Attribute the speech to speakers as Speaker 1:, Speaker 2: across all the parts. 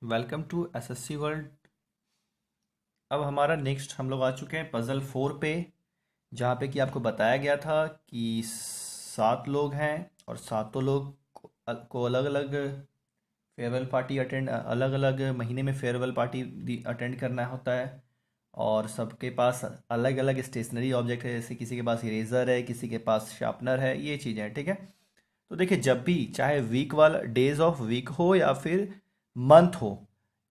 Speaker 1: Welcome to SSC world. अब हमारा next हम लोग आ चुके हैं पजल 4 पे, जहाँ पे कि आपको बताया गया था कि 7 लोग हैं और सातों लोग को अलग अलग फेयरवेल पार्टी अटेंड अलग अलग महीने में फेयरवेल पार्टी अटेंड करना होता है। और सबके पास अलग अलग स्टेशनरी ऑब्जेक्ट है, जैसे किसी के पास इरेजर है, किसी के पास शार्पनर है, ये चीज़ें हैं। ठीक है, तो देखिए जब भी चाहे वीक वाला डेज ऑफ वीक हो या फिर मंथ हो,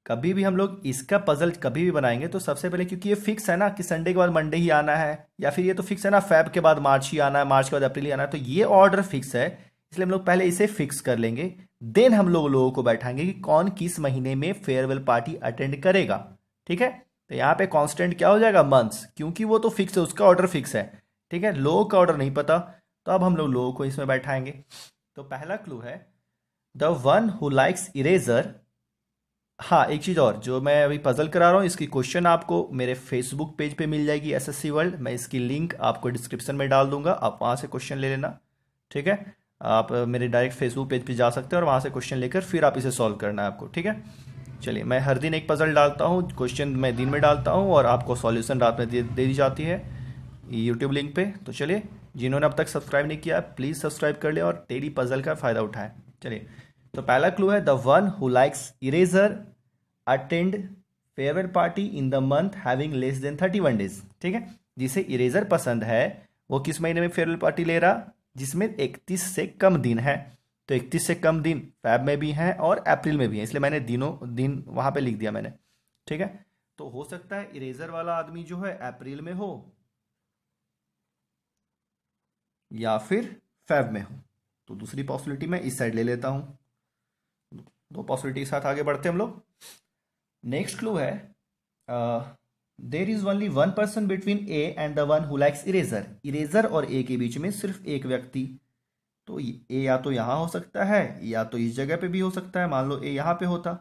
Speaker 1: कभी भी हम लोग इसका पजल कभी भी बनाएंगे तो सबसे पहले, क्योंकि ये फिक्स है ना कि संडे के बाद मंडे ही आना है, या फिर ये तो फिक्स है ना फेब के बाद मार्च ही आना है, मार्च के बाद अप्रैल ही आना है, तो ये ऑर्डर फिक्स है। इसलिए हम लोग पहले इसे फिक्स कर लेंगे, देन हम लोगों को बैठाएंगे कि कौन किस महीने में फेयरवेल पार्टी अटेंड करेगा। ठीक है, तो यहाँ पे कांस्टेंट क्या हो जाएगा, मंथ्स, क्योंकि वो तो फिक्स है, उसका ऑर्डर फिक्स है। ठीक है, लोगों का ऑर्डर नहीं पता, तो अब हम लोगों को इसमें बैठाएंगे। तो पहला क्लू है the one who likes eraser. हाँ, एक चीज़ और जो मैं अभी पजल करा रहा हूँ, इसकी क्वेश्चन आपको मेरे फेसबुक पेज पे मिल जाएगी, एसएससी वर्ल्ड। मैं इसकी लिंक आपको डिस्क्रिप्शन में डाल दूंगा, आप वहाँ से क्वेश्चन ले लेना। ठीक है, आप मेरे डायरेक्ट फेसबुक पेज पे जा सकते हैं और वहाँ से क्वेश्चन लेकर फिर आप इसे सॉल्व करना है आपको। ठीक है, चलिए, मैं हर दिन एक पजल डालता हूँ, क्वेश्चन मैं दिन में डालता हूँ और आपको सॉल्यूशन रात में दे दी जाती है यूट्यूब लिंक पे। तो चलिए, जिन्होंने अब तक सब्सक्राइब नहीं किया प्लीज़ सब्सक्राइब कर ले और डेली पजल का फ़ायदा उठाएं। चलिए, तो पहला क्लू है the one who likes eraser attend farewell party in the month having less than 31 days. ठीक है, जिसे इरेजर पसंद है वो किस महीने में फेयरवेल पार्टी ले रहा, जिसमें 31 से कम दिन है। तो 31 से कम दिन फैब में भी हैं और अप्रैल में भी हैं, इसलिए मैंने दिनों दिन वहां पे लिख दिया मैंने। ठीक है, तो हो सकता है इरेजर वाला आदमी जो है अप्रैल में हो या फिर फैब में हो। तो दूसरी पॉसिबिलिटी मैं इस साइड ले लेता हूं। दो पॉसिबिलिटी के साथ आगे बढ़ते हैं हम लोग। नेक्स्ट क्लू है there is only one person between A and the one who likes eraser. Eraser और ए के बीच में सिर्फ एक व्यक्ति। तो ए या तो यहां हो सकता है या तो इस जगह पे भी हो सकता है, मान लो ए यहां पे होता।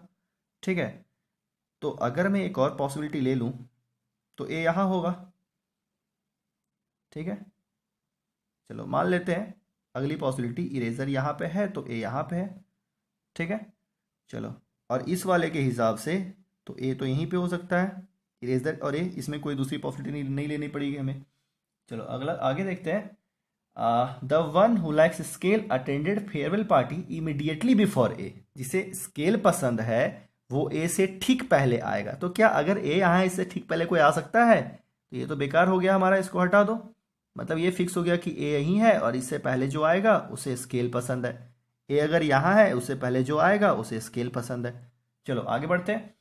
Speaker 1: ठीक है, तो अगर मैं एक और पॉसिबिलिटी ले लूं तो ए यहां होगा। ठीक है, चलो मान लेते हैं अगली पॉसिबिलिटी, इरेजर यहां पे है तो ए यहां पे है। ठीक है, चलो, और इस वाले के हिसाब से तो ए तो यहीं पे हो सकता है, इरेजर और ए, इसमें कोई दूसरी पॉसिबिलिटी नहीं लेनी पड़ेगी हमें। चलो अगला आगे देखते हैं। The one who likes scale attended farewell party immediately before a. जिसे स्केल पसंद है वो ए से ठीक पहले आएगा। तो क्या अगर ए यहाँ है, इससे ठीक पहले कोई आ सकता है? तो ये तो बेकार हो गया हमारा, इसको हटा दो। मतलब ये फिक्स हो गया कि ए यहीं है और इससे पहले जो आएगा उसे स्केल पसंद है। ए अगर यहाँ है, उससे पहले जो आएगा उसे स्केल पसंद है। चलो आगे बढ़ते हैं।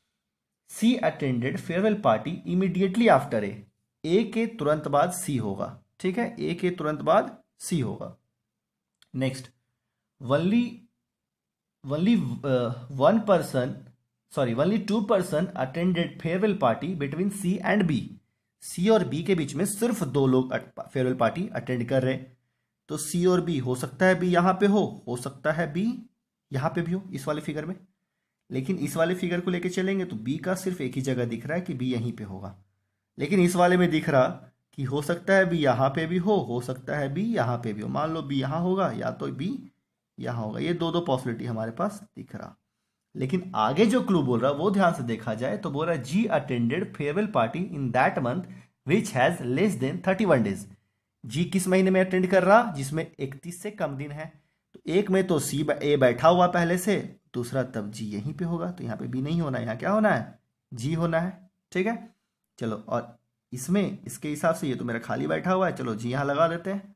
Speaker 1: C attended farewell party immediately after a. A के तुरंत बाद सी होगा। ठीक है, ए के तुरंत बाद सी होगा। Next, only only one person sorry only two person attended farewell party between C and B. C और बी के बीच में सिर्फ दो लोग फेयरवेल पार्टी अटेंड कर रहे हैं। तो सी और बी हो सकता है बी यहां पे हो सकता है बी यहां पे भी हो इस वाले फिगर में। लेकिन इस वाले फिगर को लेके चलेंगे तो बी का सिर्फ एक ही जगह दिख रहा है कि बी यहीं पे होगा। लेकिन इस वाले में दिख रहा कि हो सकता है बी यहां पे भी हो सकता है बी यहां पे भी हो। मान लो बी यहां होगा या तो बी यहां होगा। ये दो दो पॉसिबिलिटी हमारे पास दिख रहा। लेकिन आगे जो क्लू बोल रहा वो ध्यान से देखा जाए तो बोल रहा g attended farewell party in that month which has less than 31 days. G किस महीने में अटेंड कर रहा, जिसमें 31 से कम दिन है। तो एक में तो सी ए बैठा हुआ पहले से, दूसरा तब जी यहीं पे होगा। तो यहाँ पे बी नहीं होना है, यहाँ क्या होना है, जी होना है। ठीक है, चलो, और इसमें इसके हिसाब से ये तो मेरा खाली बैठा हुआ है, चलो जी यहाँ लगा देते हैं,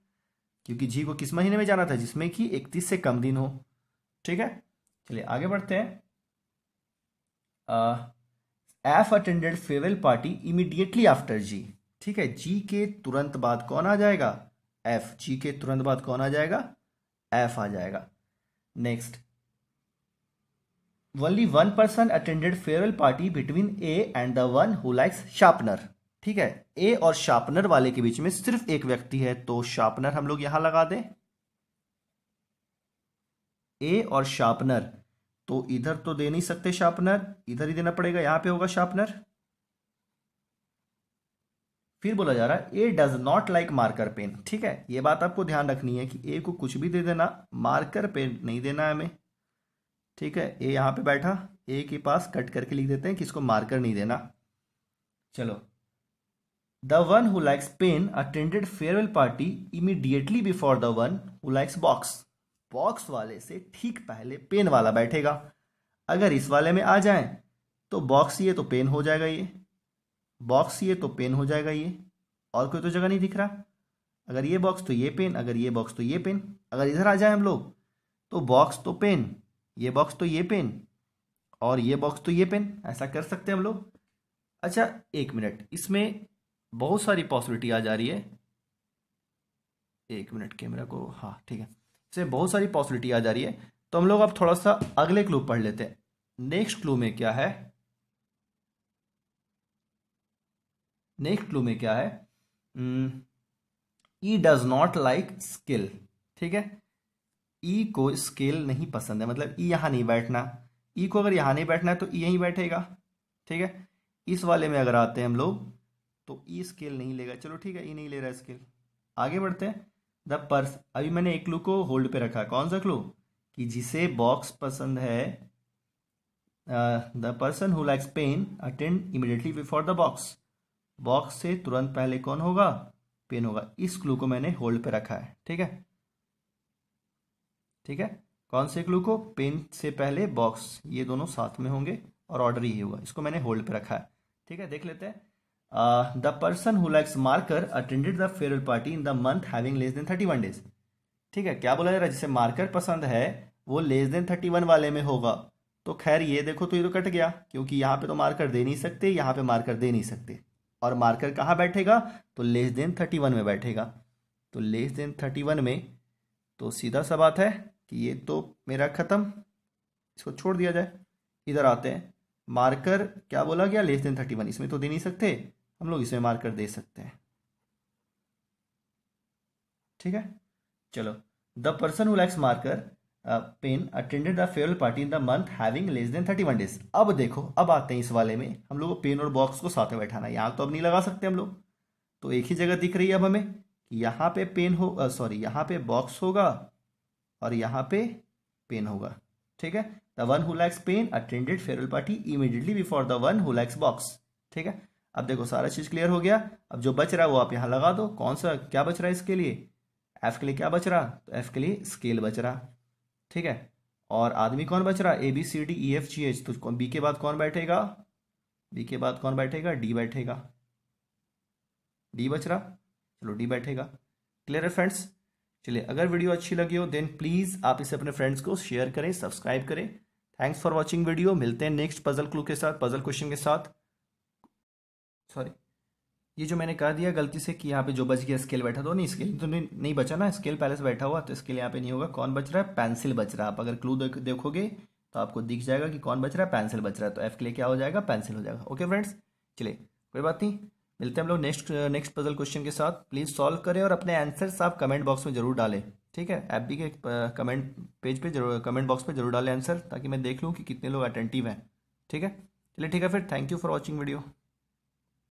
Speaker 1: क्योंकि जी को किस महीने में जाना था, जिसमें कि 31 से कम दिन हो। ठीक है, चलिए आगे बढ़ते हैं। F attended farewell party immediately after g. ठीक है, जी के तुरंत बाद कौन आ जाएगा, एफ। जी के तुरंत बाद कौन आ जाएगा, एफ आ जाएगा। Next, only one person attended farewell party between A and the one who likes sharpener. ठीक है, ए और शार्पनर वाले के बीच में सिर्फ एक व्यक्ति है, तो शार्पनर हम लोग यहां लगा दें। ए और शार्पनर, तो इधर तो दे नहीं सकते शार्पनर, इधर ही देना पड़ेगा, यहां पे होगा शार्पनर। फिर बोला जा रहा है a does not like marker pen. ठीक है, ये बात आपको ध्यान रखनी है कि ए को कुछ भी दे देना, मार्कर पेन नहीं देना है हमें। ठीक है, ए यहाँ पे बैठा, ए के पास कट करके लिख देते हैं कि इसको मार्कर नहीं देना। चलो, the one who likes pen attended farewell party immediately before the one who likes box. Box वाले से ठीक पहले पेन वाला बैठेगा। अगर इस वाले में आ जाए तो बॉक्स ये तो पेन हो जाएगा, ये बॉक्स ये तो पेन हो जाएगा ये, और कोई तो जगह नहीं दिख रहा। अगर ये बॉक्स तो ये पेन, अगर ये बॉक्स तो ये पेन। अगर इधर आ जाए हम लोग तो बॉक्स तो पेन, ये बॉक्स तो ये पेन, और ये बॉक्स तो ये पेन। ऐसा कर सकते हैं हम लोग। अच्छा एक मिनट, इसमें बहुत सारी पॉसिबिलिटी आ जा रही है। एक मिनट कैमरा को, हाँ ठीक है, इसमें बहुत सारी पॉसिबिलिटी आ जा रही है। तो हम लोग अब थोड़ा सा अगले क्लू पढ़ लेते हैं। नेक्स्ट क्लू में क्या है? नेक्स्ट क्लू में क्या है? ई डज नॉट लाइक स्किल। ठीक है, ई को स्केल नहीं पसंद है, मतलब ई यहां नहीं बैठना। ई को अगर यहां नहीं बैठना है तो ई यहीं बैठेगा। ठीक है, इस वाले में अगर आते हैं हम लोग तो ई स्केल नहीं लेगा। चलो ठीक है, ई नहीं ले रहा स्केल। आगे बढ़ते हैं। द पर्स, अभी मैंने एक क्लू को होल्ड पे रखा है। कौन सा क्लू? कि जिसे बॉक्स पसंद है, the person who likes pen attend immediately before the box. Box से तुरंत पहले कौन होगा? पेन होगा। इस क्लू को मैंने होल्ड पे रखा है। ठीक है, ठीक है, कौन से क्लू को? पेन से पहले बॉक्स, ये दोनों साथ में होंगे और ऑर्डर ही होगा। इसको मैंने होल्ड पे रखा है। ठीक है, देख लेते हैं। The person who likes marker attended the farewell party in the month having less than 31 days. ठीक है, क्या बोला जा रहा है? जिसे मार्कर पसंद है वो लेस देन 31 वाले में होगा। तो खैर ये देखो, तो ये तो कट गया, क्योंकि यहाँ पे तो मार्कर दे नहीं सकते, यहाँ पे मार्कर दे नहीं सकते। और मार्कर कहाँ बैठेगा? तो लेस देन 31 में बैठेगा। तो लेस देन 31 में तो सीधा सा बात है कि ये तो मेरा खत्म, इसको छोड़ दिया जाए। इधर आते हैं। मार्कर क्या बोला गया? Less than 31। इसमें तो दे नहीं सकते, हम लोग इसमें मार्कर दे सकते हैं। ठीक है, चलो। The person who likes marker pen attended the farewell party in the month having less than 31 days. अब देखो, अब आते हैं इस वाले में। हम लोग को पेन और बॉक्स को साथ में बैठाना है। यहाँ तो अब नहीं लगा सकते हम लोग, तो एक ही जगह दिख रही है अब हमें कि यहाँ पे पेन हो, सॉरी यहाँ पे बॉक्स होगा और यहाँ पे पेन होगा। ठीक है, the one who likes pen attended farewell party immediately before the one who likes box. ठीक है, अब देखो सारा चीज क्लियर हो गया। अब जो बच रहा है वो आप यहाँ लगा दो। कौन सा क्या बच रहा है इसके लिए? एफ के लिए क्या बच रहा? तो एफ के लिए स्केल बच रहा। ठीक है, और आदमी कौन बच रहा? A B C D E F G H. तो बी के बाद कौन बैठेगा? बी के बाद कौन बैठेगा? डी बैठेगा। डी बच रहा, चलो डी बैठेगा। क्लियर है फ्रेंड्स? चलिए, अगर वीडियो अच्छी लगी हो देन प्लीज़ आप इसे अपने फ्रेंड्स को शेयर करें, सब्सक्राइब करें। Thanks for watching video. मिलते हैं नेक्स्ट पजल क्लू के साथ, पजल क्वेश्चन के साथ। सॉरी, ये जो मैंने कह दिया गलती से कि यहाँ पे जो बच गया स्केल बैठा, तो नहीं, स्केल तो नहीं बचा ना, स्केल पहले से बैठा हुआ, तो स्केल यहाँ पे नहीं होगा। कौन बच रहा है? पेंसिल बच रहा है। आप अगर क्लू देखोगे तो आपको दिख जाएगा कि कौन बच रहा है, पेंसिल बच रहा है। तो एफ के लिए क्या हो जाएगा? पेंसिल हो जाएगा। ओके फ्रेंड्स, चलिए कोई बात नहीं, मिलते हैं हम लोग नेक्स्ट पजल क्वेश्चन के साथ। प्लीज़ सॉल्व करें और अपने आंसर्स आप कमेंट बॉक्स में जरूर डालें। ठीक है, एफ बी के कमेंट पेज पे जरूर, कमेंट बॉक्स पे जरूर डालें आंसर, ताकि मैं देख लूँ कि कितने लोग अटेंटिव हैं। ठीक है, चलिए ठीक है फिर, thank you for watching video.